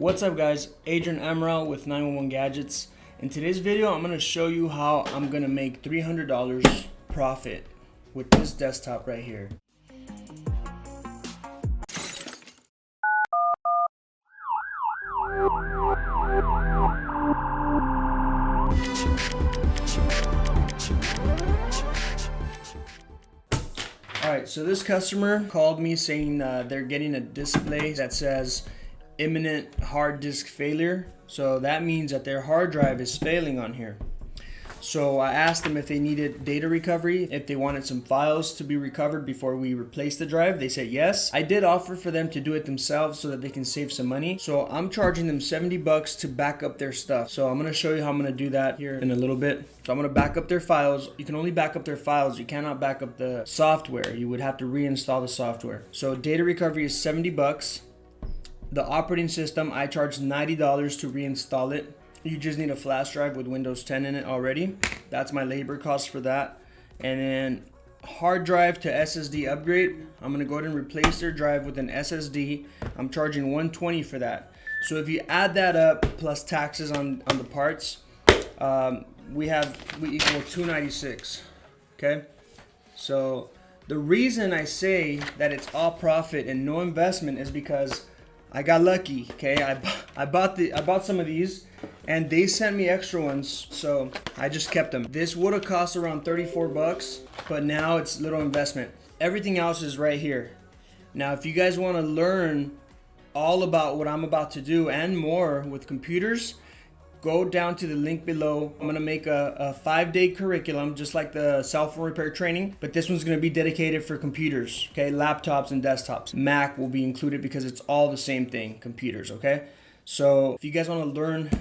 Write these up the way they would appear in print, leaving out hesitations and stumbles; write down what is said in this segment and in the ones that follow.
What's up guys, Adrian Amaral with 911 Gadgets. In today's video, I'm going to show you how I'm going to make $300 profit with this desktop right here. Alright, so this customer called me saying they're getting a display that says imminent hard disk failure. So that means that their hard drive is failing on here. So I asked them if they needed data recovery, if they wanted some files to be recovered before we replace the drive. They said yes. I did offer for them to do it themselves so that they can save some money. So I'm charging them $70 to back up their stuff. So I'm going to show you how I'm going to do that here in a little bit. So I'm going to back up their files. You can only back up their files. You cannot back up the software. You would have to reinstall the software. So data recovery is $70. The operating system, I charge $90 to reinstall it. You just need a flash drive with Windows 10 in it already. That's my labor cost for that. And then hard drive to SSD upgrade. I'm gonna go ahead and replace their drive with an SSD. I'm charging $120 for that. So if you add that up plus taxes on the parts, we equal $296. Okay. So the reason I say that it's all profit and no investment is because I got lucky. Okay, I bought some of these, and they sent me extra ones, so I just kept them. This would have cost around 34 bucks, but now it's little investment. Everything else is right here. Now, if you guys want to learn all about what I'm about to do and more with computers, go down to the link below. I'm gonna make a 5-day curriculum, just like the cell phone repair training, but this one's gonna be dedicated for computers, okay? Laptops and desktops. Mac will be included because it's all the same thing, computers, okay? So if you guys wanna learn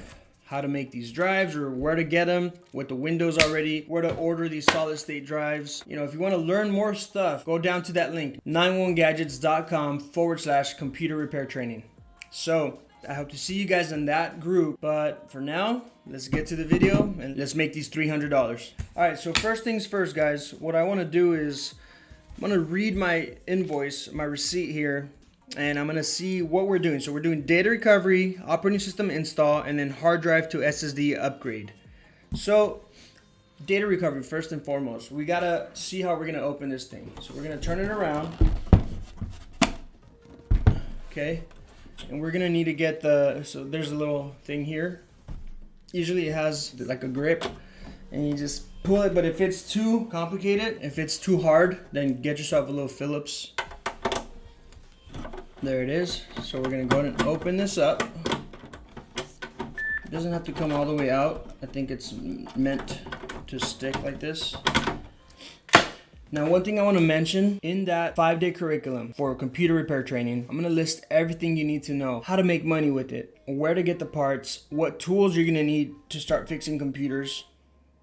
how to make these drives or where to get them with the Windows already, where to order these solid state drives, you know, if you wanna learn more stuff, go down to that link, 911gadgets.com/computer repair training. So, I hope to see you guys in that group, but for now, let's get to the video and let's make these $300. All right, so first things first, guys, what I want to do is I'm going to read my invoice, my receipt here, and I'm going to see what we're doing. So we're doing data recovery, operating system install, and then hard drive to SSD upgrade. So data recovery, first and foremost, we got to see how we're going to open this thing. So we're going to turn it around. Okay. And we're gonna need to get so there's a little thing here. Usually it has like a grip and you just pull it, but if it's too complicated, if it's too hard, then get yourself a little Phillips. There it is. So we're gonna go ahead and open this up. It doesn't have to come all the way out. I think it's meant to stick like this. Now, one thing I want to mention, in that 5-day curriculum for computer repair training, I'm going to list everything you need to know, how to make money with it, where to get the parts, what tools you're going to need to start fixing computers,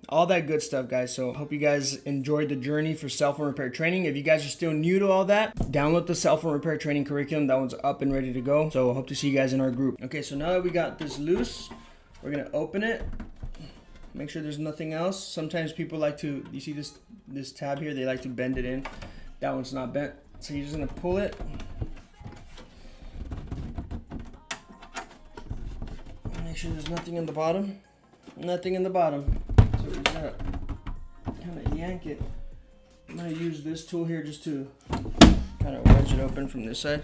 all that good stuff, guys. So I hope you guys enjoyed the journey for cell phone repair training. If you guys are still new to all that, download the cell phone repair training curriculum. That one's up and ready to go. So I hope to see you guys in our group. Okay, so now that we got this loose, we're going to open it. Make sure there's nothing else. Sometimes people like to, you see this tab here, they like to bend it in. That one's not bent. So you're just gonna pull it. Make sure there's nothing in the bottom. Nothing in the bottom. So we're gonna kind of yank it. I'm gonna use this tool here just to kind of wedge it open from this side.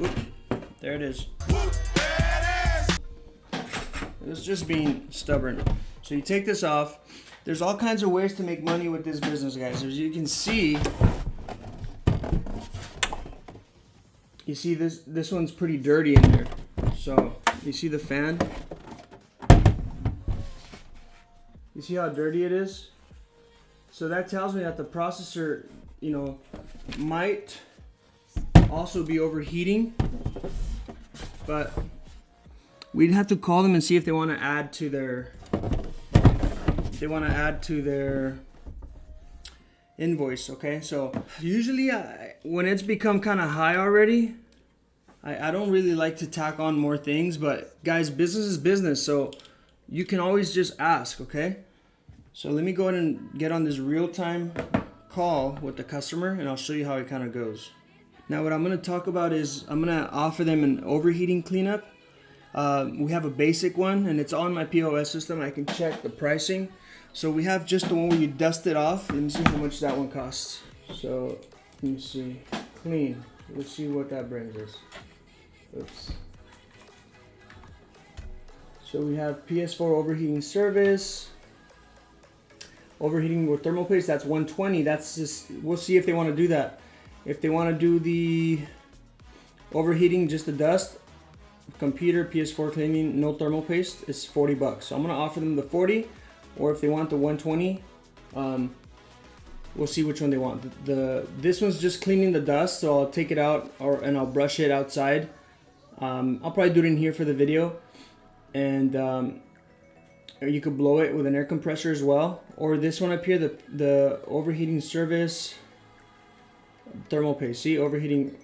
Oop. There it is. It's just being stubborn. So you take this off. There's all kinds of ways to make money with this business, guys. As you can see, you see this one's pretty dirty in there. So you see the fan? You see how dirty it is? So that tells me that the processor, you know, might also be overheating, but we'd have to call them and see if they want to add to their invoice. Okay, so usually when it's become kind of high already, I don't really like to tack on more things, but guys, business is business, so you can always just ask. Okay, so let me go ahead and get on this real-time call with the customer and I'll show you how it kind of goes. Now what I'm going to talk about is I'm going to offer them an overheating cleanup. We have a basic one, and it's on my POS system. I can check the pricing. So we have just the one where you dust it off. Let me see how much that one costs. So let me see. Clean. Let's see what that brings us. Oops. So we have PS4 overheating service. Overheating with thermal paste, that's 120. That's just, we'll see if they want to do that. If they want to do the overheating, just the dust, computer, PS4 cleaning, no thermal paste, it's 40 bucks. So I'm going to offer them the 40, or if they want the 120, we'll see which one they want. This one's just cleaning the dust, so I'll take it out and I'll brush it outside. I'll probably do it in here for the video, and or you could blow it with an air compressor as well. Or this one up here, the overheating service, thermal paste. See, overheating,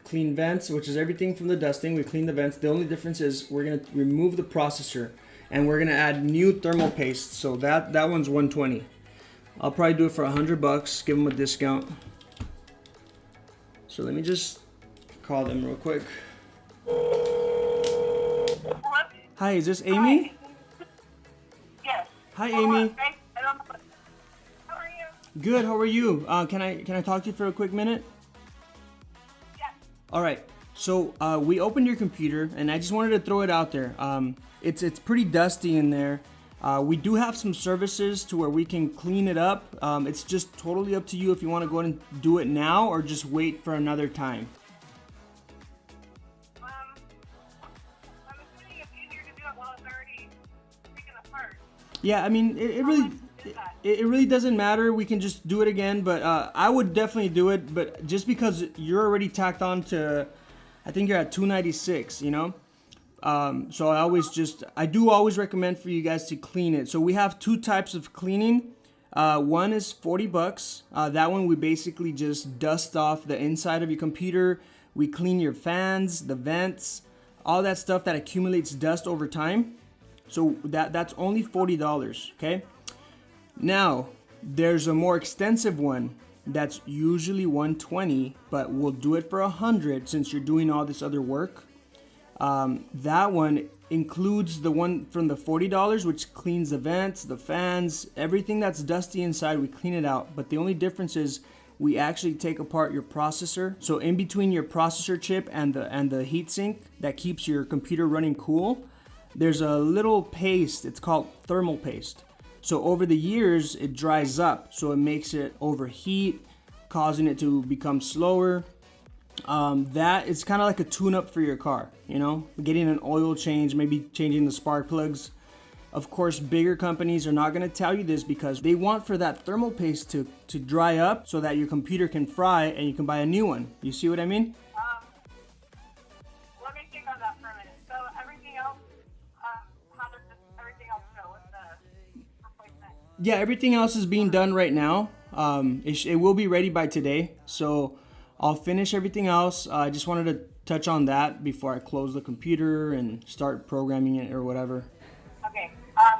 clean vents, which is everything from the dusting. We clean the vents. The only difference is we're gonna remove the processor, and we're gonna add new thermal paste. So that one's 120. I'll probably do it for 100 bucks. Give them a discount. So let me just call them real quick. Hello? Hi, is this Amy? Yes. Hi, Amy. I don't know. How are you? Good. How are you? Can I talk to you for a quick minute? Yes. All right. So we opened your computer, and I just wanted to throw it out there. It's pretty dusty in there. We do have some services to where we can clean it up. It's just totally up to you if you want to go ahead and do it now or just wait for another time. I'm assuming it's easier to do it while it's already taken apart. Yeah, I mean, it really doesn't matter. We can just do it again, but I would definitely do it. But just because you're already tacked on to, I think you're at 296, you know? So I do always recommend for you guys to clean it. So we have two types of cleaning. One is 40 bucks. That one we basically just dust off the inside of your computer. We clean your fans, the vents, all that stuff that accumulates dust over time. So that's only $40, okay? Now, there's a more extensive one that's usually 120, but we'll do it for 100 since you're doing all this other work. That one includes the one from the $40, which cleans the vents, the fans, everything that's dusty inside, we clean it out. But the only difference is we actually take apart your processor. So in between your processor chip and the heatsink that keeps your computer running cool, there's a little paste. It's called thermal paste. So over the years, it dries up. So it makes it overheat, causing it to become slower. That is kind of like a tune-up for your car, you know, getting an oil change, maybe changing the spark plugs. Of course, bigger companies are not going to tell you this because they want for that thermal paste to dry up so that your computer can fry and you can buy a new one. You see what I mean? Let me think on that for a minute. So everything else, how does everything else go with the replacement? Yeah, everything else is being done right now. It will be ready by today. So I'll finish everything else. I just wanted to touch on that before I close the computer and start programming it or whatever. Okay. How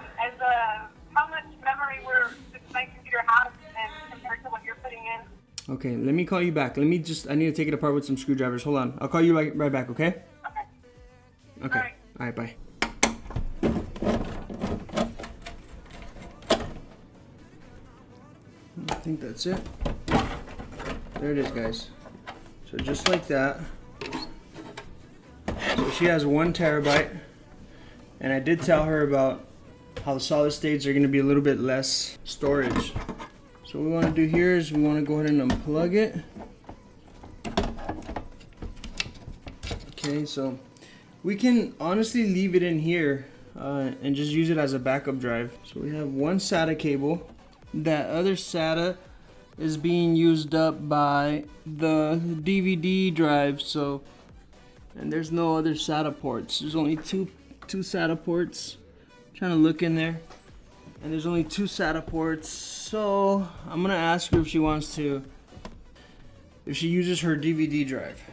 much memory does my computer have and compared to what you're putting in? Okay, let me call you back. I need to take it apart with some screwdrivers. Hold on. I'll call you right back, okay? Okay. Okay. All right, bye. I think that's it. There it is, guys. So just like that. So she has 1 terabyte, and I did tell her about how the solid states are going to be a little bit less storage. So what we want to do here is we want to go ahead and unplug it. Okay, so we can honestly leave it in here and just use it as a backup drive. So we have 1 SATA cable. That other SATA is being used up by the DVD drive, so, and there's no other SATA ports. There's only two SATA ports. I'm trying to look in there, and there's only 2 SATA ports. So I'm gonna ask her if she uses her DVD drive,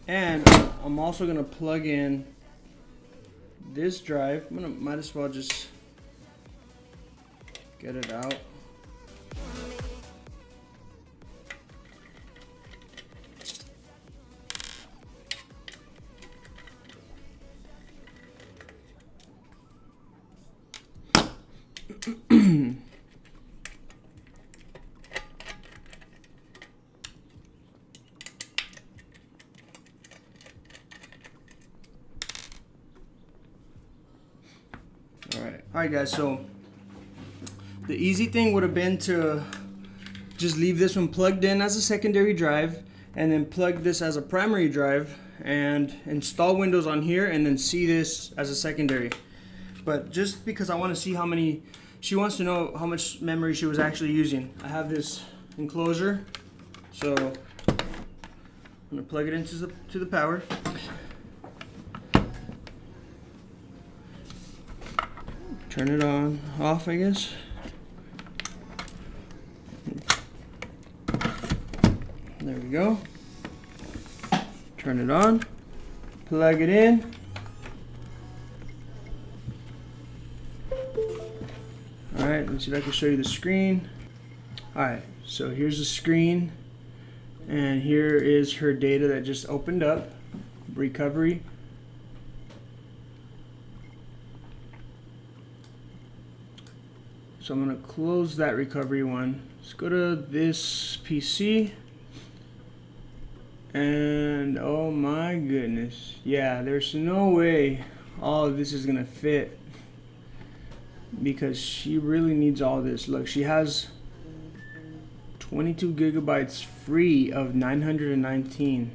and I'm also gonna plug in this drive. Might as well just get it out. Alright guys, so the easy thing would have been to just leave this one plugged in as a secondary drive and then plug this as a primary drive and install Windows on here and then see this as a secondary. But just because I want to see how many, she wants to know how much memory she was actually using. I have this enclosure, so I'm gonna plug it into the power. Turn it on, off, I guess. There we go. Turn it on, plug it in. Alright, let's see if I can show you the screen. Alright, so here's the screen, and here is her data that just opened up, recovery. So I'm going to close that recovery one. Let's go to this PC. And oh my goodness. Yeah, there's no way all of this is going to fit, because she really needs all this. Look, she has 22 gigabytes free of 919.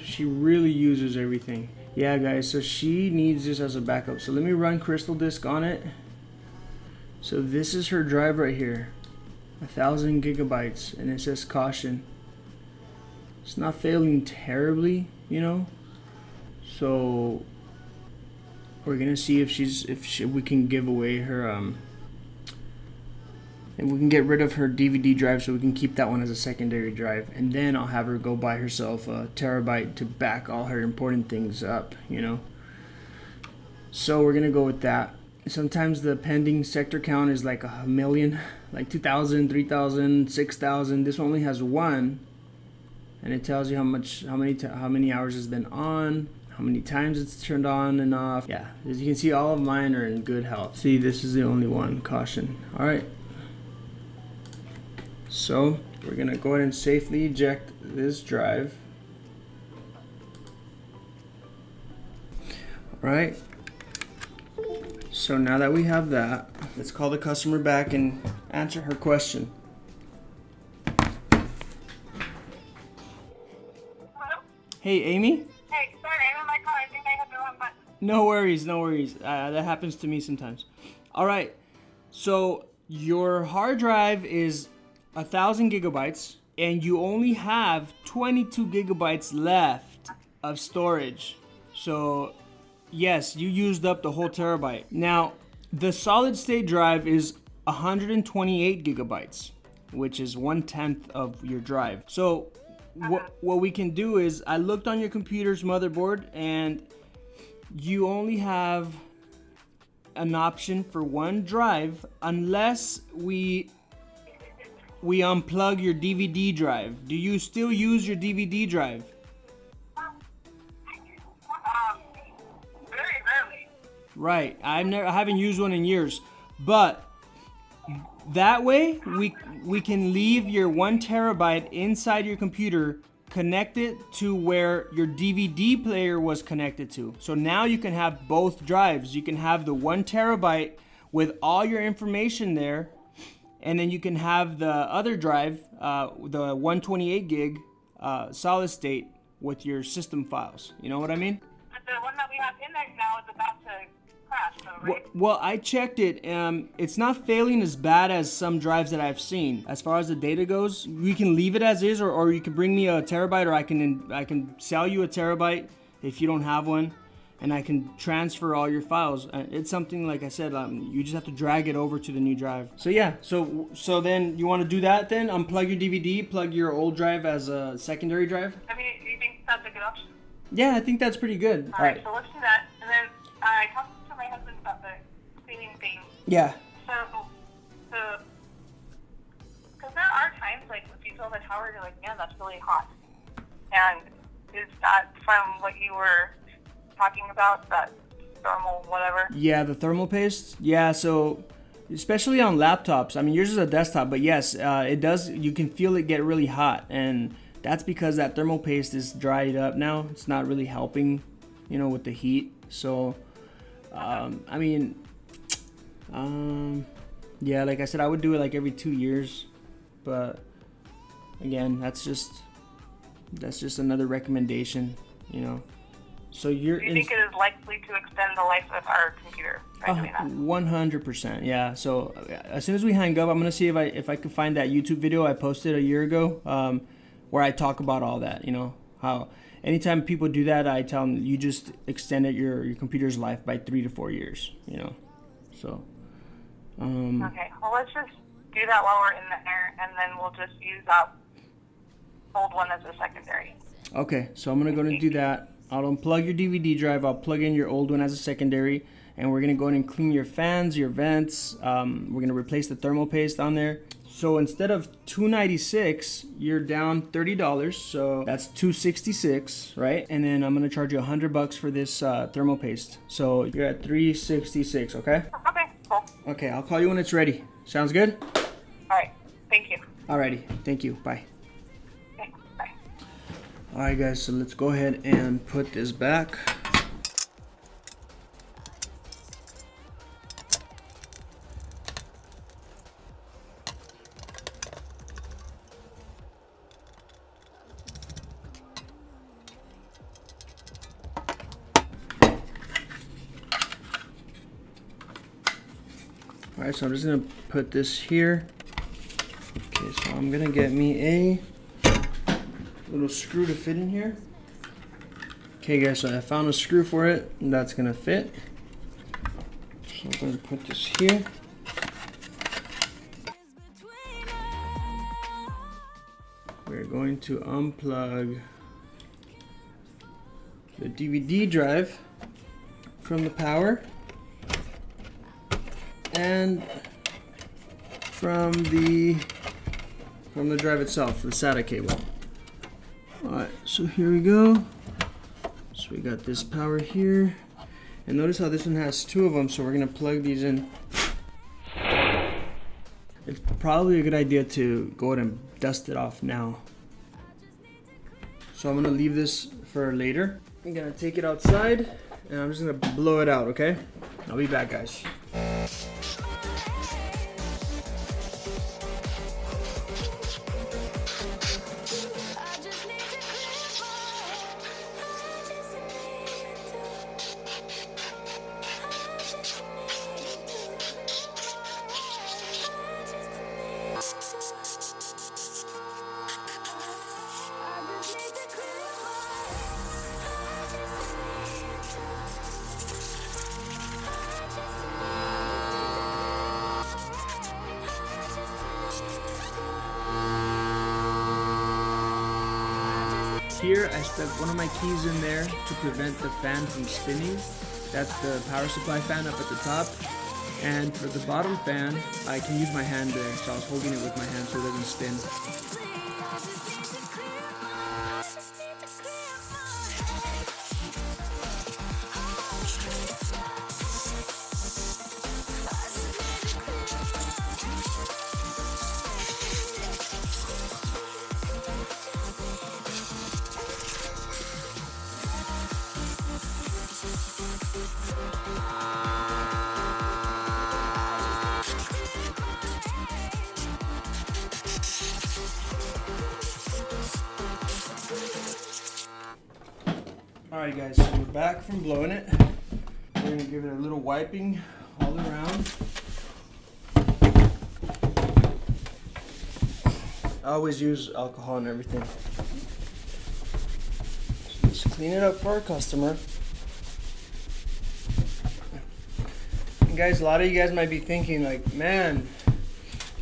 She really uses everything. Yeah guys, so she needs this as a backup. So let me run Crystal Disk on it. So this is her drive right here, 1000 gigabytes, and it says caution. It's not failing terribly, you know. So we're gonna see if we can give away her and we can get rid of her DVD drive so we can keep that one as a secondary drive, and then I'll have her go buy herself a terabyte to back all her important things up, you know. So we're gonna go with that. Sometimes the pending sector count is like 1,000,000, like 2,000, 3,000, 6,000. This one only has one, and it tells you how many hours it's been on, how many times it's turned on and off. Yeah, as you can see, all of mine are in good health. See, this is the only one, caution. All right. So we're gonna go ahead and safely eject this drive. All right. So now that we have that, let's call the customer back and answer her question. Hello? Hey, Amy? Hey, sorry, I'm in my car. I think I hit the wrong button. No worries, no worries. That happens to me sometimes. All right, so your hard drive is 1,000 gigabytes, and you only have 22 gigabytes left of storage. So yes, you used up the whole terabyte. Now, the solid state drive is 128 gigabytes, which is 1/10 of your drive. So what we can do is, I looked on your computer's motherboard, and you only have an option for one drive unless we unplug your DVD drive. Do you still use your DVD drive? Very rarely. Right. I haven't used one in years, but that way we can leave your 1 terabyte inside your computer, connected to where your DVD player was connected to. So now you can have both drives. You can have the 1 terabyte with all your information there, and then you can have the other drive, the 128 gig solid state with your system files. You know what I mean? But the one that we have in there now is about to crash, though, right? Well, I checked it. It's not failing as bad as some drives that I've seen. As far as the data goes, we can leave it as is, or you can bring me a terabyte, or I can sell you a terabyte if you don't have one, and I can transfer all your files. It's something, like I said, you just have to drag it over to the new drive. So yeah, so then you want to do that then? Unplug your DVD, plug your old drive as a secondary drive? I mean, do you think that's a good option? Yeah, I think that's pretty good. All right, so let's do that. And then I talked to my husband about the cleaning thing. Yeah. So, because there are times, like, if you feel the tower, you're like, man, that's really hot. And is that from what you were talking about, that thermal whatever? Yeah, the thermal paste. Yeah, so especially on laptops. I mean, yours is a desktop, but yes, it does. You can feel it get really hot, and that's because that thermal paste is dried up now. It's not really helping, with the heat. So, I mean, Yeah, like I said, I would do it like every 2 years, but again, that's just another recommendation, you know. So Do you think it is likely to extend the life of our computer by doing that? 100%, yeah. So as soon as we hang up, I'm gonna see if I can find that YouTube video I posted a year ago, where I talk about all that. You know, how anytime people do that, I tell them you just extended your computer's life by 3 to 4 years. You know, so. Okay, well, let's just do that while we're in there, and then we'll just use that old one as a secondary. Okay, so I'm gonna go and do that. I'll unplug your DVD drive. I'll plug in your old one as a secondary, and we're gonna go ahead and clean your fans, your vents. We're gonna replace the thermal paste on there. So instead of $296, you're down $30. So that's $266, right? And then I'm gonna charge you $100 for this thermal paste. So you're at $366. Okay. Okay, cool. Okay, I'll call you when it's ready. Sounds good? All right, thank you. Alrighty, thank you. Bye. Okay, bye. Alright guys, so let's go ahead and put this back. Alright, so I'm just gonna put this here. Okay, so I'm gonna get me a little screw to fit in here. Okay guys, so I found a screw for it, and that's gonna fit. So I'm going to put this here. We're going to unplug the DVD drive from the power and from the drive itself, the SATA cable. Alright, so here we go. So we got this power here. And notice how this one has two of them, so we're going to plug these in. It's probably a good idea to go ahead and dust it off now. So I'm going to leave this for later. I'm going to take it outside and I'm just going to blow it out, okay? I'll be back, guys. Here I stuck one of my keys in there to prevent the fan from spinning. That's the power supply fan up at the top. And for the bottom fan, I can use my hand there. So I was holding it with my hand so it doesn't spin. Alright guys, so we're back from blowing it. We're going to give it a little wiping all around. I always use alcohol and everything. So just clean it up for our customer. And guys, a lot of you guys might be thinking like, man,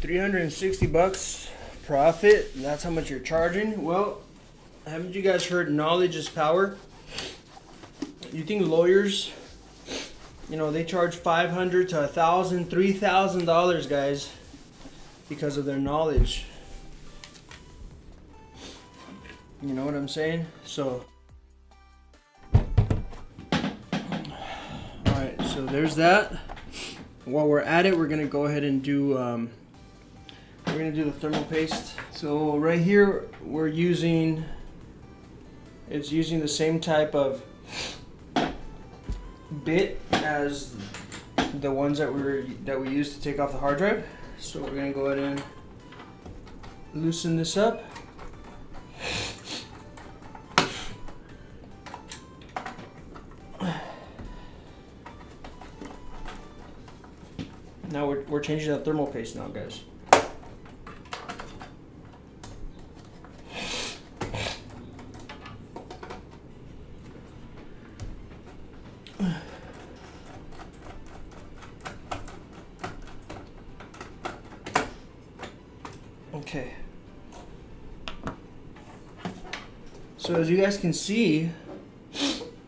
$360 profit, that's how much you're charging? Well, haven't you guys heard knowledge is power? You think lawyers, you know, they charge $500 to $1,000, $3,000, guys, because of their knowledge. You know what I'm saying? So, alright, so there's that. While we're at it, we're gonna go ahead and do the thermal paste. So right here, it's using the same type of bit as the ones that we used to take off the hard drive. So we're gonna go ahead and loosen this up. Now we're changing the thermal paste now, guys. Okay. So as you guys can see,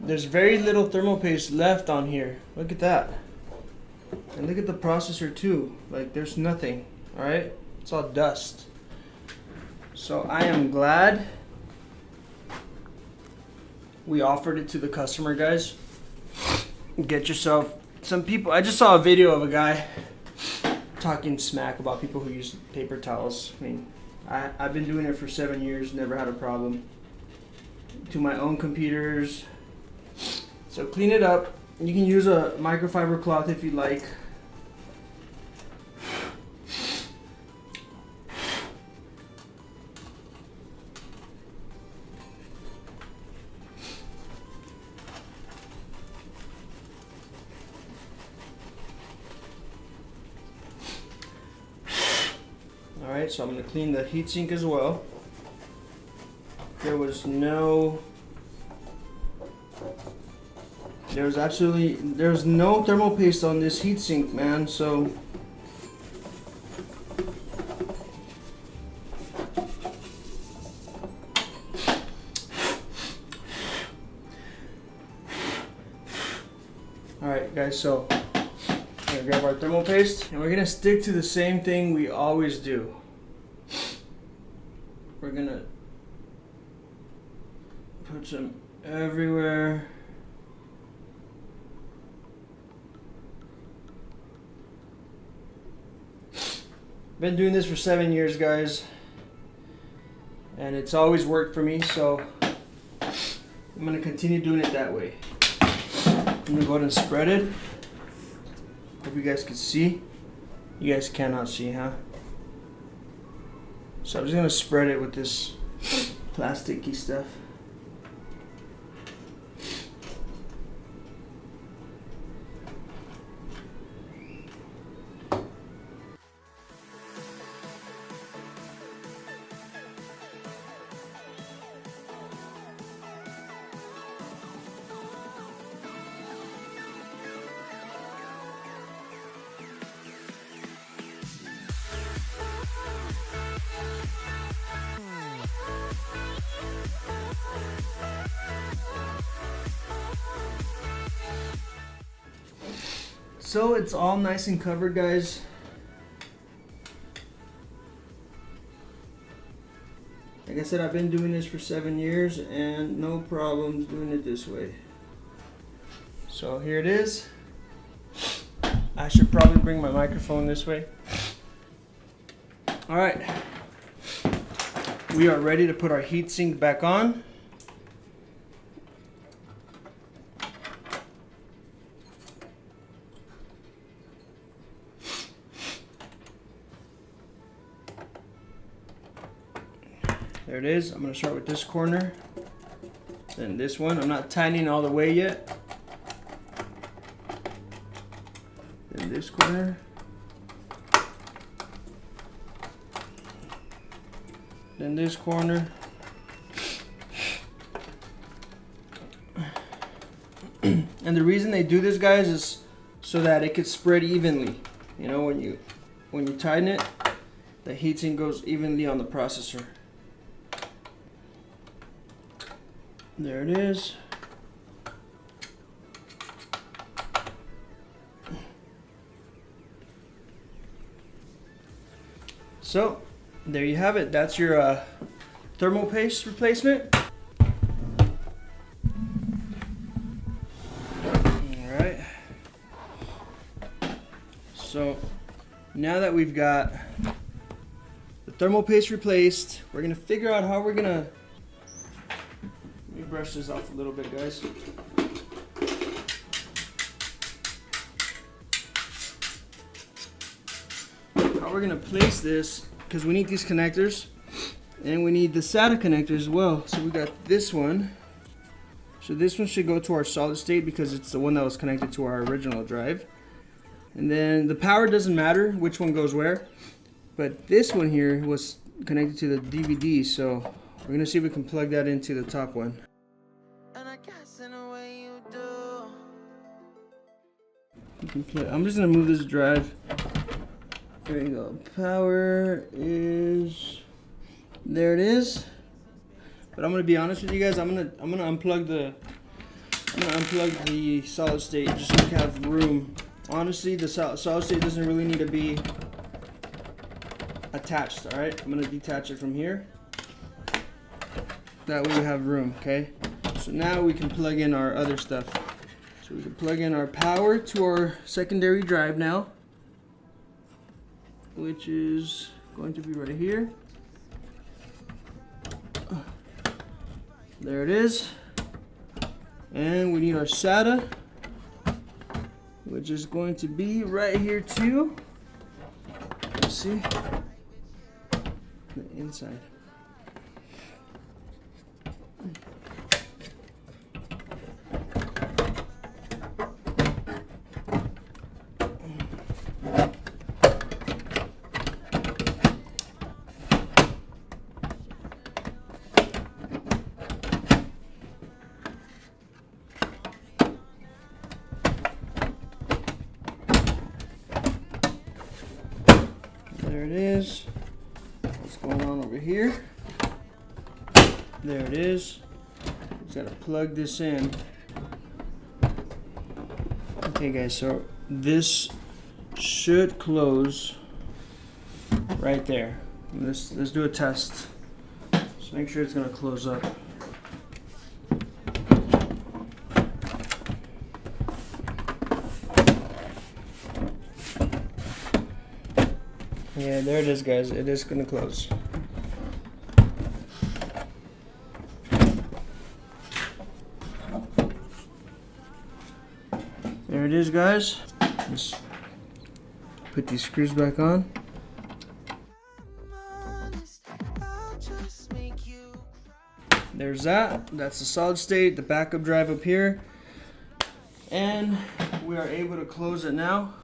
there's very little thermal paste left on here. Look at that. And look at the processor too. Like there's nothing, all right? It's all dust. So I am glad we offered it to the customer, guys. Get yourself some people. I just saw a video of a guy talking smack about people who use paper towels. I mean, I've been doing it for 7 years, never had a problem. To my own computers. So clean it up. You can use a microfiber cloth if you like. Alright, so I'm going to clean the heatsink as well. There was no thermal paste on this heatsink, man, so alright guys, so we're gonna grab our thermal paste and we're gonna stick to the same thing we always do. We're gonna put some everywhere. Been doing this for 7 years, guys, and it's always worked for me, so I'm gonna continue doing it that way. I'm gonna go ahead and spread it. Hope you guys can see. You guys cannot see, huh? So I'm just gonna spread it with this plasticky stuff. So it's all nice and covered, guys. Like I said, I've been doing this for 7 years and no problems doing it this way. So here it is. I should probably bring my microphone this way. All right. We are ready to put our heatsink back on. There it is. I'm going to start with this corner, then this one. I'm not tightening all the way yet. Then this corner. Then this corner. And the reason they do this, guys, is so that it could spread evenly. You know, when you tighten it, the heatsink goes evenly on the processor. There it is. So, there you have it. That's your thermal paste replacement. Alright. So, now that we've got the thermal paste replaced, we're going to figure out how we're going to brush this off a little bit, guys. how we're gonna place this, because we need these connectors and we need the SATA connector as well. So we got this one. So this one should go to our solid state because it's the one that was connected to our original drive. And then the power doesn't matter which one goes where, but this one here was connected to the DVD, so we're gonna see if we can plug that into the top one. I'm just gonna move this drive. There you go. Power is there. It is. But I'm gonna be honest with you guys. I'm gonna unplug the solid state just so we have room. Honestly, the solid state doesn't really need to be attached. All right. I'm gonna detach it from here. That way we have room. Okay. So now we can plug in our other stuff. So we can plug in our power to our secondary drive now, which is going to be right here. There it is. And we need our SATA, which is going to be right here too. Let's see the inside. There it is. What's going on over here? There it is. Just gotta plug this in. Okay guys, so this should close right there. Let's do a test. Just make sure it's gonna close up. Yeah, there it is, guys. It is gonna close. There it is, guys. Let's put these screws back on. There's that. That's the solid state, the backup drive up here. And we are able to close it now.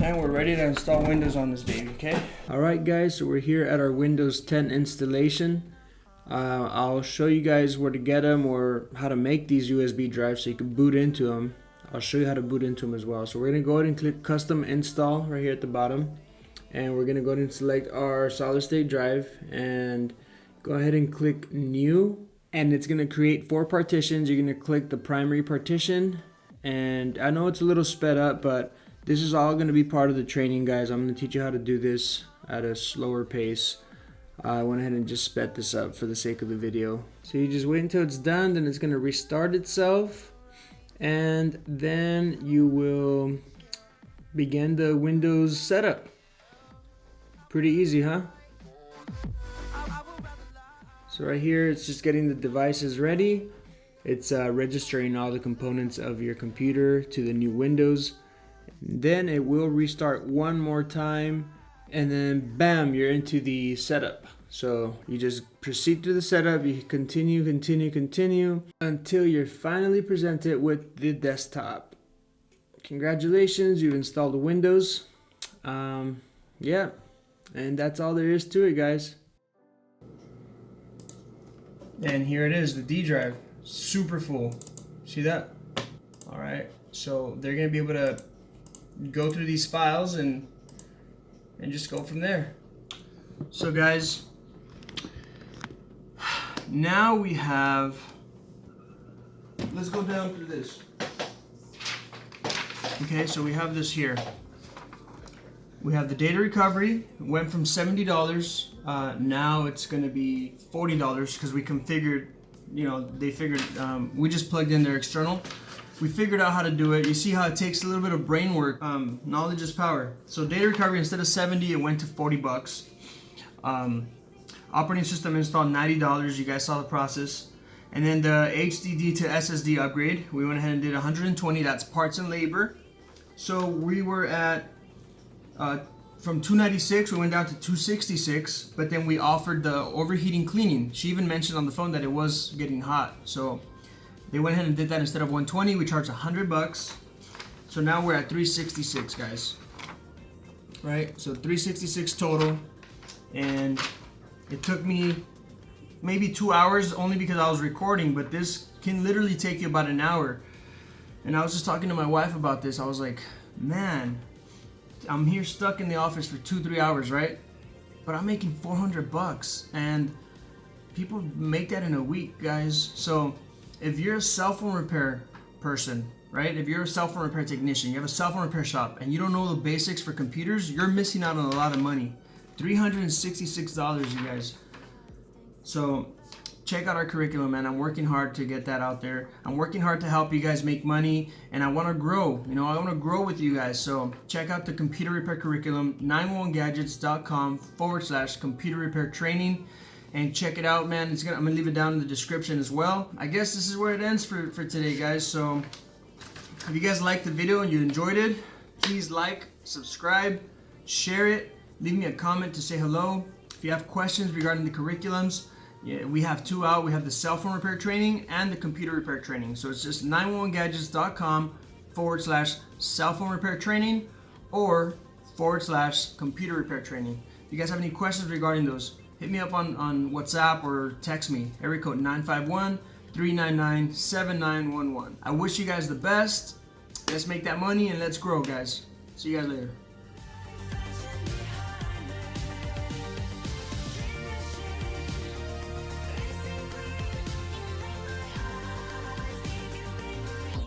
And we're ready to install Windows on this baby, okay? Alright guys, so we're here at our Windows 10 installation. I'll show you guys where to get them or how to make these USB drives so you can boot into them. I'll show you how to boot into them as well. So we're going to go ahead and click custom install right here at the bottom. And we're going to go ahead and select our solid state drive and go ahead and click new. And it's going to create 4 partitions. You're going to click the primary partition. And I know it's a little sped up, but this is all going to be part of the training, guys. I'm going to teach you how to do this at a slower pace. I went ahead and just sped this up for the sake of the video. So you just wait until it's done, then it's going to restart itself. And then you will begin the Windows setup. Pretty easy, huh? So right here, it's just getting the devices ready. It's registering all the components of your computer to the new Windows. Then it will restart one more time, and then bam, you're into the setup. So you just proceed through the setup, you continue until you're finally presented with the desktop. Congratulations, you've installed the Windows. Yeah, and that's all there is to it, guys. And here it is, the D drive, super full. See that? All right, so they're gonna be able to go through these files and just go from there. So guys, now we have, let's go down through this. Okay, so we have this here. We have the data recovery. It went from $70. Now it's going to be $40 because we configured, they figured, we just plugged in their external. We figured out how to do it. You see how it takes a little bit of brain work. Knowledge is power. So data recovery, instead of 70, it went to 40 bucks. Operating system install, $90. You guys saw the process. And then the HDD to SSD upgrade, we went ahead and did 120. That's parts and labor. So we were at from 296, we went down to 266, but then we offered the overheating cleaning. She even mentioned on the phone that it was getting hot. So they went ahead and did that. Instead of 120, we charged $100. So now we're at 366, guys. Right? So 366 total. And it took me maybe 2 hours only because I was recording, but this can literally take you about an hour. And I was just talking to my wife about this. I was like, man, I'm here stuck in the office for 2-3 hours, right? But I'm making $400, and people make that in a week, guys. So if you're a cell phone repair person, right? If you're a cell phone repair technician, you have a cell phone repair shop, and you don't know the basics for computers, you're missing out on a lot of money. $366, you guys. So check out our curriculum, man. I'm working hard to get that out there. I'm working hard to help you guys make money, and I want to grow. You know, I want to grow with you guys. So check out the computer repair curriculum, 911gadgets.com/computer repair training, and check it out, man. I'm gonna leave it down in the description as well. I guess this is where it ends for today, guys. So if you guys liked the video and you enjoyed it, please like, subscribe, share it, leave me a comment to say hello. If you have questions regarding the curriculums, yeah, we have two out. We have the cell phone repair training and the computer repair training. So it's just 911gadgets.com/cell phone repair training or /computer repair training. If you guys have any questions regarding those, hit me up on WhatsApp or text me. Area code 951-399-7911. I wish you guys the best. Let's make that money and let's grow, guys. See you guys later.